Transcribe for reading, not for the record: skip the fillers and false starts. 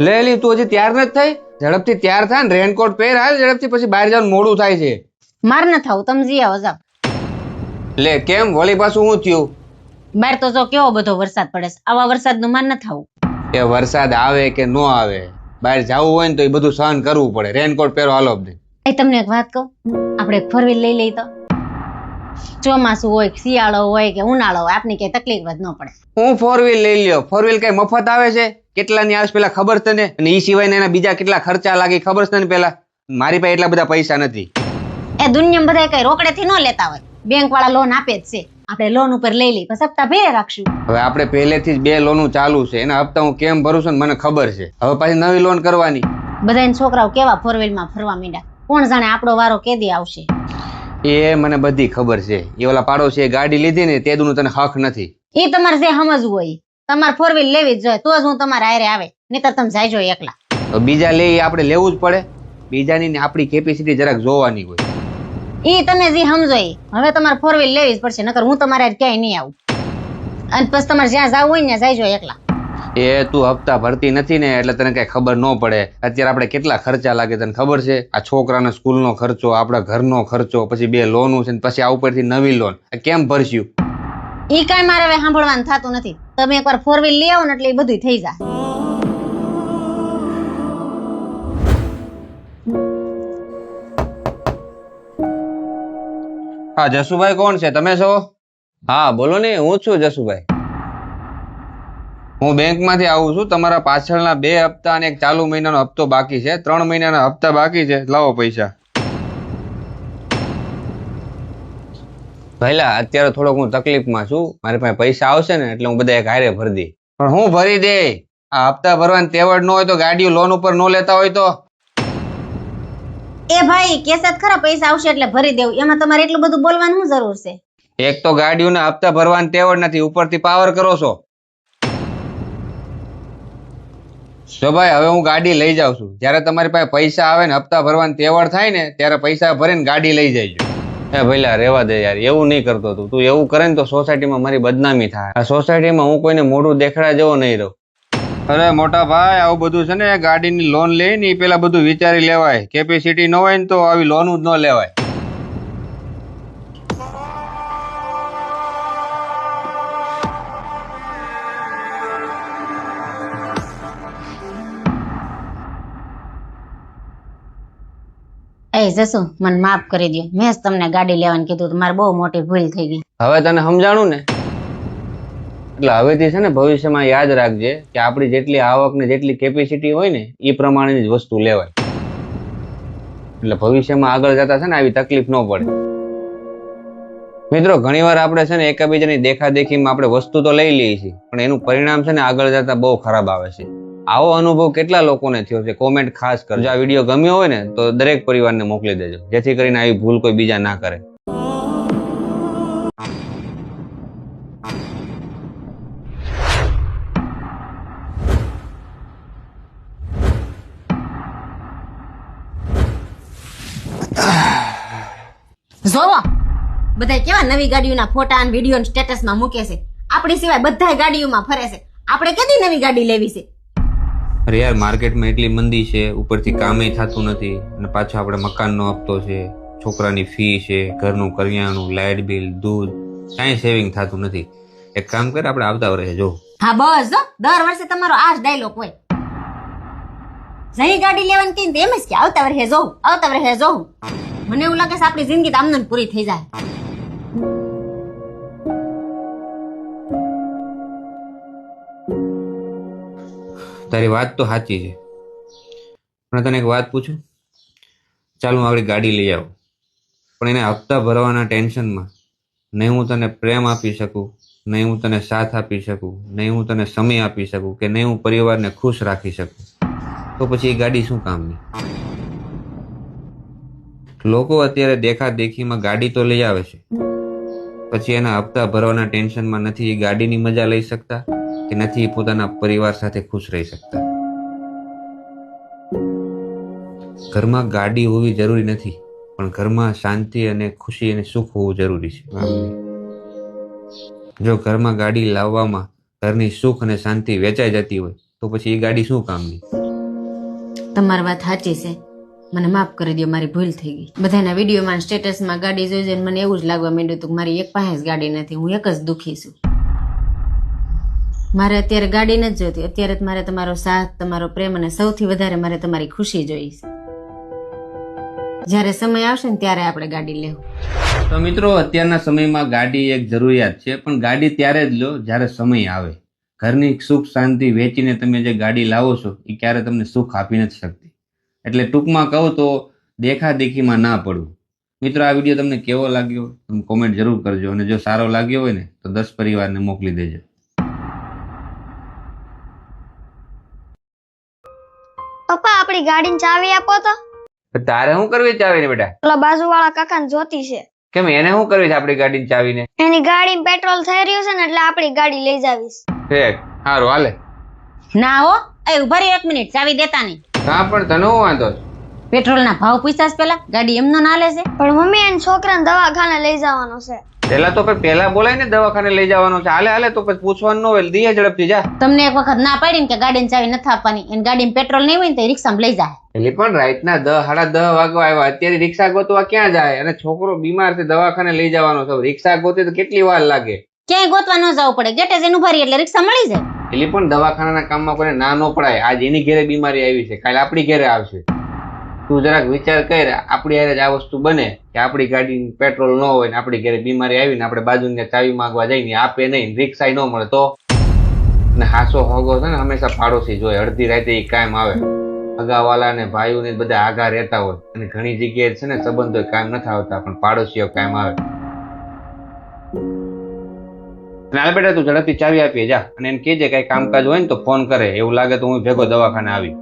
લે લી તું હજી તૈયાર નથી થઈ? ઝડપથી તૈયાર થા ને રેનકોટ પહેર, હાલ ઝડપથી, પછી બહાર જવાનું મોડું થાય છે. માર ન થાવ, તમે જી આવો જાવ. લે કેમ વળી પાછું શું થયું? બહાર તો જો કેવો બધો વરસાદ પડે છે, આવા વરસાદનું માર ન થાવું. એ વરસાદ આવે કે ન આવે, બહાર જવું હોય ને તો એ બધું સહન કરવું પડે. રેનકોટ પહેરો હાલો બધે. તમને એક વાત કહું, આપણે એક ફોર વ્હીલ લઈ લઈ તો. ચોમાસું હોય, શિયાળો હોય કે ઉનાળો હોય, આપની કઈ તકલીફ જ ન પડે. હું ફોર વ્હીલ લઈ લ્યો? ફોર વ્હીલ કઈ મફત આવે છે? કેટલાની આવે પેલા ખબર છે ને? અને ઈ સિવાય એના બીજા કેટલા ખર્ચા લાગે ખબર છે ને? પેલા મારી પાસે એટલા બધા પૈસા નથી. એ દુનિયામાં બધા કઈ રોકડેથી ન લેતા હોય, બેંક વાળા લોન આપે જ છે. આપણે લોન ઉપર લઈ લઈ, પછી હપ્તા ભેરે રાખશું. હવે આપણે પહેલેથી જ 2 લોન ચાલુ છે, એના હપ્તા હું કેમ ભરું છું મને ખબર છે. હવે પાછી નવી લોન કરવાની. બધાના છોકરાઓ કેવા ફોર વ્હીલ માં ફરવા માંડ્યા, કોણ જાણે આપણો વારો કેદી આવશે. એ મને બધી ખબર છે. એ ઓલા પાડોશીએ ગાડી લીધી ને તેદુનું તને હક નથી. એ તમારે જે સમજવું હોય, તમારે ફોર વ્હીલ લેવી જ જોઈએ, તો જ હું તમારા હારે આવે, નહીતર તમે જાયજો એકલા. તો બીજા લે આપણે લેવું જ પડે. બીજાની ને આપણી કેપેસિટી જરાક જોવાની હોય. એ તમે જે સમજો એ. હવે તમારે ફોર વ્હીલ લેવી જ પડશે, નકર હું તમારે હારે ક્યાંય નહીં આવું. અને પછી તમારે જ્યાં જવું હોય ને જાયજો એકલા. એ તું હપ્તા ભરતી નથી ને એટલે તને કઈ ખબર ન પડે. અત્યારે આપણે કેટલા ખર્ચા લાગે તને ખબર છે? આ છોકરાના સ્કૂલનો ખર્ચો, આપણા ઘરનો ખર્ચો, પછી 2 લોન છે, પછી આ ઉપરથી નવી લોન. કેમ ભરશું? ઈ કાંઈ મારે હવે સાંભળવાનું થતું નથી. તમે એકવાર ફોર વ્હીલ લઈ આવો ને એટલે એ બધું થઈ જાય. હા જસુભાઈ કોણ છે? તમે છો? હા બોલો ને, હું છું જસુભાઈ. હું બેંકમાંથી આવું છું. તમારા પાછળના 2 હપ્તા અને એક ચાલુ મહિનાનો હપ્તો બાકી છે. 3 મહિનાના હપ્તા બાકી છે. લાવો પૈસા. પહેલા અત્યારે થોડોક હું તકલીફમાં છું. મારી પાસે પૈસા આવશે ને એટલે હું બધા એક હારે ભરી દઈ. પણ હું ભરી દે. આ હપ્તા ભરવાની તેવડ ન હોય તો ગાડીઓ લોન ઉપર ન લેતા હોય તો? એ ભાઈ કેસે ખરા પૈસા આવશે એટલે ભરી દેવું, એમાં તમારે એટલું બધું બોલવાનું શું જરૂર છે? એક તો ગાડીઓના હપ્તા ભરવાની તેવડ નથી, ઉપરથી પાવર કરો છો. જો ભાઈ હવે હું ગાડી લઈ જાઉં છું. જ્યારે તમારી પાસે પૈસા આવે ને હપ્તા ભરવાની તેવડ થાય ને ત્યારે પૈસા ભરીને ગાડી લઈ જઈજો. એ ભઈલા રેવા દે યાર, એવું નહીં કરતો તું. તું એવું કરે ને તો સોસાયટીમાં મારી બદનામી થાય. આ સોસાયટીમાં હું કોઈને મોઢું દેખાડા જેવો નહીં રહું. અરે મોટા ભાઈ, આવું બધું છે ને, ગાડીની લોન લઈને એ પેલા બધું વિચારી લેવાય. કેપેસિટી ન હોય ને તો આવી લોન જ ન લેવાય. એ જસુ, મને માફ કરી દો. મેં જ તમને ગાડી લેવાનું કીધું, મારે બહુ મોટી ભૂલ થઈ ગઈ. હવે તને સમજાણું ને? એટલે હવેથી છે ને ભવિષ્યમાં યાદ રાખજે કે આપણી જેટલી આવક ને જેટલી કેપેસિટી હોય ને એ પ્રમાણેની જ વસ્તુ લેવાય. એટલે ભવિષ્યમાં આગળ જતા છે ને આવી તકલીફ ન પડે. મિત્રો ઘણીવાર આપણે છે ને એકબીજાની દેખાદેખીમાં આપણે વસ્તુ તો લઈ લઈએ છીએ, પણ એનું પરિણામ છે ને આગળ જતા બહુ ખરાબ આવે છે. આવો અનુભવ કેટલા લોકોને થયો છે? કોમેન્ટ ખાસ કરજો. આ વિડીયો ગમ્યો હોય ને તો દરેક પરિવારને મોકલી દેજો, જેથી કરીને આવી ભૂલ કોઈ બીજા ના કરે. જોવો બધા કેવા નવી ગાડીઓના ફોટા અને વિડીયો સ્ટેટસમાં મૂકે છે. આપણી સિવાય બધા ગાડીઓમાં ફરે છે. આપણે કેદી નવી ગાડી લેવી છે? અરે યાર, માર્કેટમાં એટલી મંદી છે, ઉપરથી કામે થતું નથી, અને પાછો આપણે મકાનનો હપ્તો છે, છોકરાની ફી છે, ઘરનું કરિયાણું, લાઇટ બિલ, દૂધ, કાંઈ સેવિંગ થતું નથી. એક કામ કર, આપણે આવતા વર્ષે જો. હા બસ જો, દર વર્ષે તમારો આ જ ડાયલોગ હોય. જઈ ગાડી લેવાની કહીને એમ જ કે આવતા વર્ષે જોઉં, આવતા વર્ષે જોઉં. મને એવું લાગે છે આપણી જિંદગી આમને પૂરી થઈ જાય. તારી વાત તો સાચી છે, પણ તને એક વાત પૂછું? ચાલ હું આપણી ગાડી લઈ આવું, પણ એને હપ્તા ભરવાના ટેન્શનમાં નહીં હું તને પ્રેમ આપી શકું, નહીં હું તને સાથ આપી શકું, નહીં હું તને સમય આપી શકું, કે નહીં હું પરિવારને ખુશ રાખી શકું, તો પછી એ ગાડી શું કામની? લોકો અત્યારે દેખાદેખીમાં ગાડી તો લઈ આવે છે, પછી એના હપ્તા ભરવાના ટેન્શનમાં નથી એ ગાડીની મજા લઈ શકતા, કે નથી પોતાના પરિવાર સાથે ખુશ રહી શકતા. ઘરમાં ગાડી હોવી જરૂરી નથી, પણ ઘરમાં શાંતિ અને ખુશી અને સુખ હોવું જરૂરી છે. જો ઘરમાં ગાડી લાવવામાં ઘરની સુખ અને શાંતિ વેચાઈ જતી હોય તો પછી એ ગાડી શું કામની? તમારી વાત સાચી છે, મને માફ કરી દો, મારી ભૂલ થઈ ગઈ. બધાના વિડીયોમાં સ્ટેટસમાં ગાડી જોઈ જોઈને મને એવું જ લાગવા માંડ્યું હતું કે મારી એક પાસે જ ગાડી નથી, હું એક જ દુઃખી છું. મારે અત્યારે ગાડી નથી જોતી, અત્યારે જ મારે તમારો સાથ, તમારો પ્રેમ અને સૌથી વધારે મારે તમારી ખુશી જોઈશ. જ્યારે સમય આવશે ને ત્યારે આપણે ગાડી લેવું. તો મિત્રો, અત્યારના સમયમાં ગાડી એક જરૂરિયાત છે, પણ ગાડી ત્યારે જ લો જ્યારે સમય આવે. ઘરની સુખ શાંતિ વેચીને તમે જે ગાડી લાવો છો એ ક્યારે તમને સુખ આપી નથી શકતી. એટલે ટૂંકમાં કહું તો દેખાદેખીમાં ના પડવું. મિત્રો, આ વિડીયો તમને કેવો લાગ્યો તમે કોમેન્ટ જરૂર કરજો, અને જો સારો લાગ્યો હોય ને તો 10 પરિવારને મોકલી દેજો. પપ્પા આપણી ગાડીની ચાવી આપો તો. તારે શું કરવી ચાવીને બેટા? પેલા બાજુવાળા કાકાને જોતી છે. કેમ, એને શું કરવી છે આપણી ગાડીની ચાવીને? એની ગાડીમાં પેટ્રોલ થઈ રહ્યું છે ને એટલે આપણી ગાડી લઈ જાવીશ. ઠીક, સારું હાલે. ના હો, એ ઉભા રહી 1 મિનિટ, ચાવી દેતા નહીં. હા, પણ તને શું વાંધો છે? પેટ્રોલના ભાવ પૂછ્યા પેલા, ગાડી એમનો ના લે છે. પણ મમ્મી એને છોકરાને દવાખાને લઈ જવાનો છે. પેલા બોલાય ને દવાખાને લઈ જવાનો છે. હાલે તો પછી પૂછવાનું ન હોય, દીએ ઝડપથી જા. તમને એક વખત ના પાડી ને કે ગાડીની ચાવી નથી આપવાની, એને ગાડીમાં પેટ્રોલ નહીં હોય ને તો રિક્ષામાં લઈ જાય. એટલે પણ રાતના 10, 10:30 વાગવા આવ્યા, અત્યારે રિક્ષા ગોતવા ક્યાં જાય? અને છોકરો બીમાર છે, દવાખાને લઈ જવાનો છે. રિક્ષા ગોતે તો કેટલી વાર લાગે? ક્યાંય ગોતવા ન જવું પડે, ગેટે જઈને ઉભા રહી એટલે રિક્ષા મળી જાય. એટલે પણ દવાખાનાના કામમાં કોઈને ના ન પડાય. આજ એની ઘેરે બીમારી આવી છે, કાલે આપણી ઘેરે આવશે. તું જરાક વિચાર કર, આપણી હારે જ આ વસ્તુ બને કે આપણી ગાડી પેટ્રોલ ન હોય ને આપણી ઘરે બીમારી આવી ને આપણે બાજુની ચાવી માંગવા જઈને આપે નહીં, રિક્ષા ન મળે તો? ને હાસો હોગો છે ને હંમેશા પાડોશી જોઈએ. અડધી રાતે એ કાયમ આવે. અગાવાલા ને ભાઈઓ ને બધા આગા રહેતા હોય, અને ઘણી જગ્યાએ છે ને સંબંધો કાયમ નથી આવતા, પણ પાડોશીઓ કાયમ આવે. હાલ બેટા, તું ઝડપથી ચાવી આપીએ જા, અને એને કહેજે કઈ કામકાજ હોય ને તો ફોન કરે. એવું લાગે તો હું ભેગો દવાખાને આવી.